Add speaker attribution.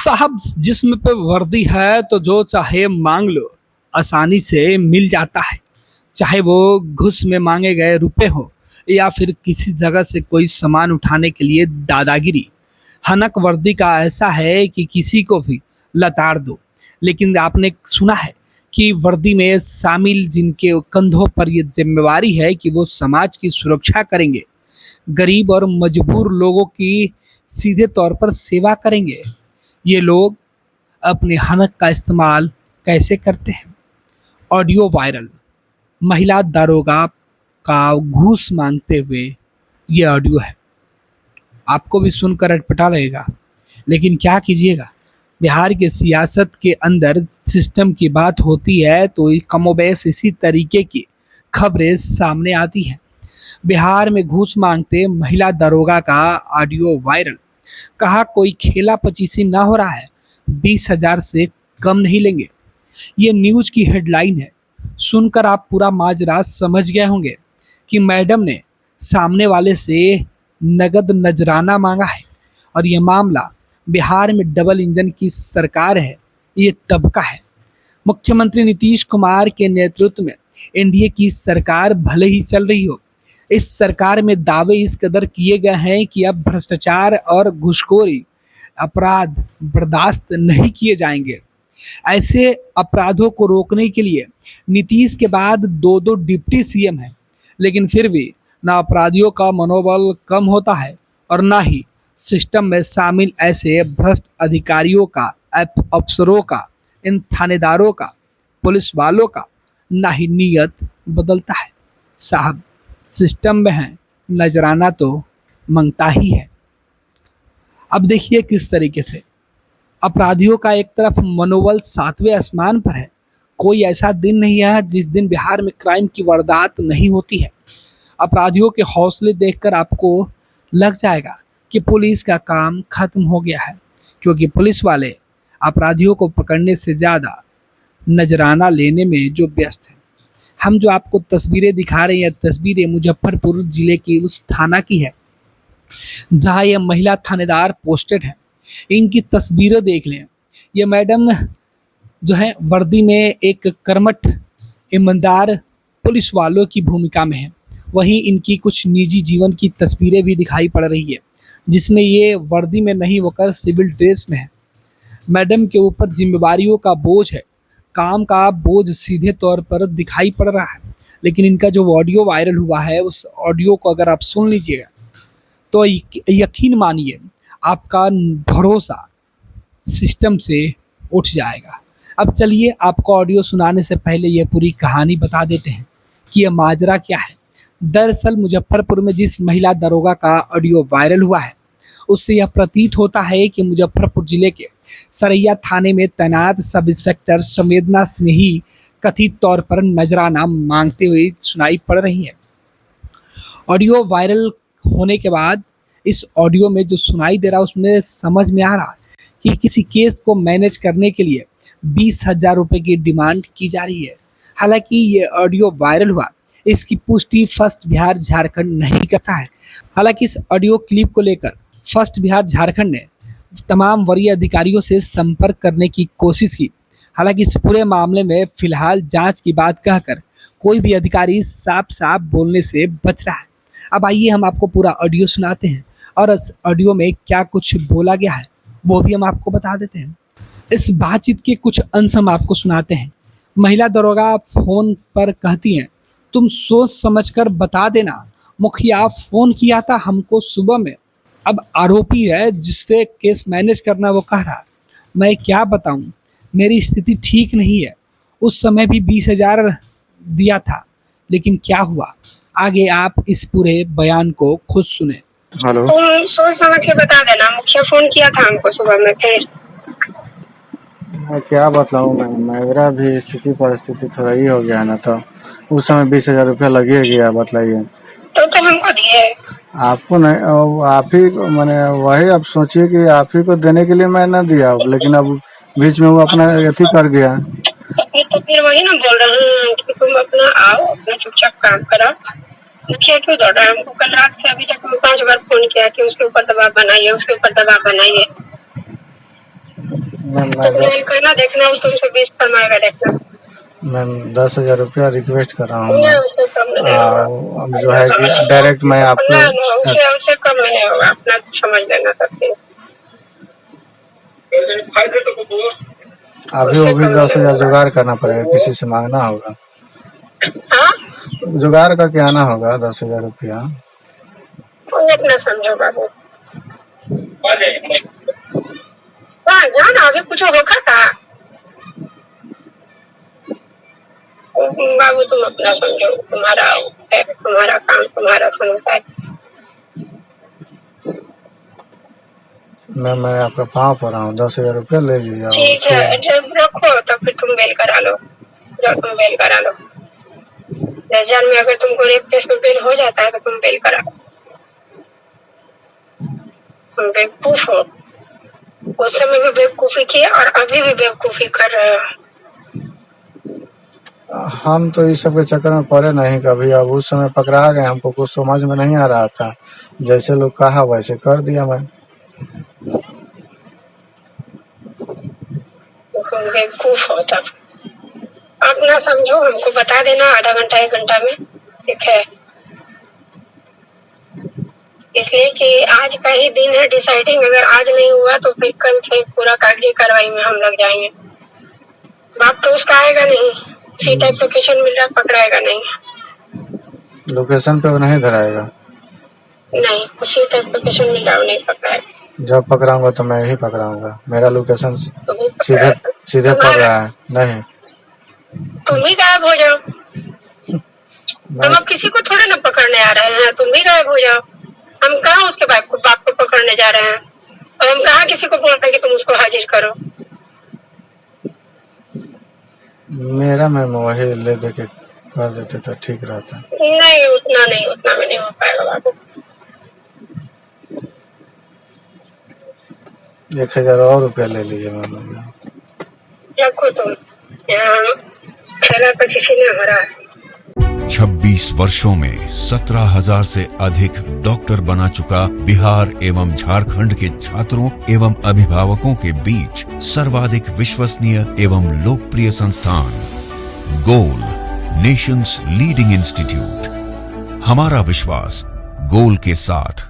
Speaker 1: साहब जिस्म पे वर्दी है तो जो चाहे मांग लो, आसानी से मिल जाता है। चाहे वो घूस में मांगे गए रुपए हो या फिर किसी जगह से कोई सामान उठाने के लिए दादागिरी। हनक वर्दी का ऐसा है कि किसी को भी लताड़ दो। लेकिन आपने सुना है कि वर्दी में शामिल जिनके कंधों पर ये जिम्मेवारी है कि वो समाज की सुरक्षा करेंगे, गरीब और मजबूर लोगों की सीधे तौर पर सेवा करेंगे। ये लोग अपने हनक का इस्तेमाल कैसे करते हैं? ऑडियो वायरल, महिला दारोगा का घूस मांगते हुए ये ऑडियो है। आपको भी सुनकर अटपटा लगेगा, लेकिन क्या कीजिएगा, बिहार के सियासत के अंदर सिस्टम की बात होती है तो कमोबेश इसी तरीके की खबरें सामने आती हैं। बिहार में घूस मांगते महिला दरोगा का ऑडियो वायरल। कहा कोई खेला पचीसी ना हो रहा है, 20,000 से कम नहीं लेंगे। ये न्यूज की हेडलाइन है। सुनकर आप पूरा माजरा समझ गए होंगे कि मैडम ने सामने वाले से नगद नजराना मांगा है। और ये मामला बिहार में डबल इंजन की सरकार है, ये तबका है। मुख्यमंत्री नीतीश कुमार के नेतृत्व में एनडीए की सरकार भले ही चल रही हो, इस सरकार में दावे इस कदर किए गए हैं कि अब भ्रष्टाचार और घूसखोरी अपराध बर्दाश्त नहीं किए जाएंगे। ऐसे अपराधों को रोकने के लिए नीतीश के बाद दो दो डिप्टी सीएम हैं, लेकिन फिर भी ना अपराधियों का मनोबल कम होता है और ना ही सिस्टम में शामिल ऐसे भ्रष्ट अधिकारियों का, अफसरों का, इन थानेदारों का, पुलिस वालों का ना ही नीयत बदलता है। साहब सिस्टम में है, नजराना तो मंगता ही है। अब देखिए किस तरीके से अपराधियों का एक तरफ मनोबल 7वें आसमान पर है। कोई ऐसा दिन नहीं है जिस दिन बिहार में क्राइम की वारदात नहीं होती है। अपराधियों के हौसले देखकर आपको लग जाएगा कि पुलिस का काम खत्म हो गया है, क्योंकि पुलिस वाले अपराधियों को पकड़ने से ज़्यादा नजराना लेने में जो व्यस्त हैं। हम जो आपको तस्वीरें दिखा रहे हैं, तस्वीरें मुजफ्फरपुर जिले की उस थाना की है जहाँ ये महिला थानेदार पोस्टेड है। इनकी तस्वीरें देख लें। ये मैडम जो है वर्दी में एक कर्मठ ईमानदार पुलिस वालों की भूमिका में है। वहीं इनकी कुछ निजी जीवन की तस्वीरें भी दिखाई पड़ रही है, जिसमें ये वर्दी में नहीं होकर सिविल ड्रेस में है। मैडम के ऊपर जिम्मेवारियों का बोझ है, काम का बोझ सीधे तौर पर दिखाई पड़ रहा है। लेकिन इनका जो ऑडियो वायरल हुआ है, उस ऑडियो को अगर आप सुन लीजिएगा तो यकीन मानिए आपका भरोसा सिस्टम से उठ जाएगा। अब चलिए आपको ऑडियो सुनाने से पहले ये पूरी कहानी बता देते हैं कि ये माजरा क्या है। दरअसल मुजफ्फरपुर में जिस महिला दरोगा का ऑडियो वायरल हुआ है, उससे यह प्रतीत होता है कि मुजफ्फरपुर जिले के सरैया थाने में तैनात सब इंस्पेक्टर संवेदना सिंह ही कथित तौर पर नजराना मांगते हुए सुनाई पड़ रही है। ऑडियो वायरल होने के बाद इस ऑडियो में जो सुनाई दे रहा है, उसमें समझ में आ रहा है कि किसी केस को मैनेज करने के लिए 20,000 रुपये की डिमांड की जा रही है। हालांकि ये ऑडियो वायरल हुआ, इसकी पुष्टि फर्स्ट बिहार झारखंड नहीं करता है। हालांकि इस ऑडियो क्लिप को लेकर फर्स्ट बिहार झारखंड ने तमाम वरीय अधिकारियों से संपर्क करने की कोशिश की। हालांकि इस पूरे मामले में फिलहाल जांच की बात कहकर कोई भी अधिकारी साफ साफ बोलने से बच रहा है। अब आइए हम आपको पूरा ऑडियो सुनाते हैं और इस ऑडियो में क्या कुछ बोला गया है वो भी हम आपको बता देते हैं। इस बातचीत के कुछ अंश हम आपको सुनाते हैं। महिला दरोगा फोन पर कहती हैं, तुम सोच समझकर बता देना, मुखिया फोन किया था हमको सुबह में। अब आरोपी है जिससे केस मैनेज करना वो कह रहा, मैं क्या बताऊं, मेरी स्थिति ठीक नहीं है। उस समय भी 20,000 दिया था, लेकिन क्या हुआ आगे आप इस पूरे बयान को खुद सुने।
Speaker 2: हेलो,
Speaker 3: तुम सोच समझ के बता देना, मुखिया फोन किया था हमको सुबह में। फिर
Speaker 2: मैं क्या बताऊँ, मेरा भी स्थिति परिस्थिति थोड़ा ही हो गया है ना, तो उस समय 20,000 रुपया लगे गया। बताइए
Speaker 3: तो हमको दिए
Speaker 2: आपको नहीं, आप ही मैंने वही अब सोचिए कि आप ही को देने के लिए मैं ना दिया, लेकिन अब बीच में वो अपना अथी कर गया।
Speaker 3: तो फिर वही ना बोल रहा हूँ कि तुम अपना आओ, अपना चुपचाप काम करो। मुखिया क्यों दौड़ रहा है हमको? कल रात से अभी तक 5 बार फोन किया कि उसके ऊपर दबाव बनाइए, उसके ऊपर दबाव बनाइए।
Speaker 2: मैम
Speaker 3: तुम मेल करना, देखना वो तुमसे 20 फरमाएगा, देखना।
Speaker 2: मैम 10,000 रुपया रिक्वेस्ट कर रहा हूँ
Speaker 3: नहीं,
Speaker 2: मैं।
Speaker 3: उससे कम नहीं होगा।
Speaker 2: अब जो है कि डायरेक्ट मैं आपको
Speaker 3: ना, उससे कम नहीं होगा, अपना समझ लेना करते।
Speaker 2: अभी वो भी 10,000 जुगाड़ करना पड़ेगा, किसी से मांगना होगा।
Speaker 3: हाँ,
Speaker 2: जुगाड़ करके आना होगा 10,000 रुपया।
Speaker 3: तुम इतना समझो बाबू। हाँ, जाना, अभी कुछ होगा था बाबू, तुम अपना समझो, तुम्हारा है, तुम्हारा काम, तुम्हारा संसार।
Speaker 2: मैं आपका पाँव पड़ रहा हूँ, 10,000 रुपया ले लीजिए।
Speaker 3: ठीक है, जब रखो तो फिर तुम बेल करा लो, जब तुम बेल करा लो 10,000 में अगर तुमको रेप केस में बेल हो जाता है तो तुम बेल करा लो। तुम बेवकूफ हो, उस समय भी बेवकूफी किए और अभी भी बेवकूफी कर रहे हो।
Speaker 2: हम तो इस सब के चक्कर में पड़े नहीं कभी। अब उस समय पकड़ा गए, हमको कुछ समझ में नहीं आ रहा था, जैसे लोग कहा वैसे कर दिया मैं।
Speaker 3: तुम बेवकूफ हो तब। अपना समझो, हमको बता देना आधा घंटा 1 घंटा में, ठीक है? इसलिए कि आज का ही दिन है डिसाइडिंग, अगर आज नहीं हुआ तो फिर कल से पूरा कागजी कार्रवाई में हम लग जाएंगे। बाप तो उसका आएगा नहीं, सी टाइप लोकेशन मिल रहा, पकड़ाएगा नहीं।
Speaker 2: लोकेशन पे वो नहीं धराएगा?
Speaker 3: नहीं, सी टाइप लोकेशन मिल रहा, वो नहीं पकड़ाएगा।
Speaker 2: जब पकड़ाऊंगा तो मैं ही पकड़ाऊंगा, मेरा लोकेशन
Speaker 3: तो भी
Speaker 2: सीधे
Speaker 3: पकड़ाएगा।
Speaker 2: पड़ रहा है। नहीं,
Speaker 3: तुम ही गायब हो जाओ। हम अब किसी को थोड़े ना पकड़ने आ रहे हैं, तुम भी गायब हो जाओ। हम कहाँ उसके बाप को पकड़ने जा रहे हैं, और हम कहाँ किसी को बोल रहे हैं कि तुम उसको हाजिर करो।
Speaker 2: मेरा मैम वही ले दे के कर देते तो ठीक रहता।
Speaker 3: नहीं, उतना में नहीं हो पाएगा बाबू।
Speaker 2: 1,000 और रुपया ले लीजिए मैम।
Speaker 3: रखो तुम, यहाँ खेला तो किसी ने हरा है।
Speaker 4: 26 वर्षों में 17,000 से अधिक डॉक्टर बना चुका बिहार एवं झारखंड के छात्रों एवं अभिभावकों के बीच सर्वाधिक विश्वसनीय एवं लोकप्रिय संस्थान गोल, नेशंस लीडिंग इंस्टीट्यूट। हमारा विश्वास गोल के साथ।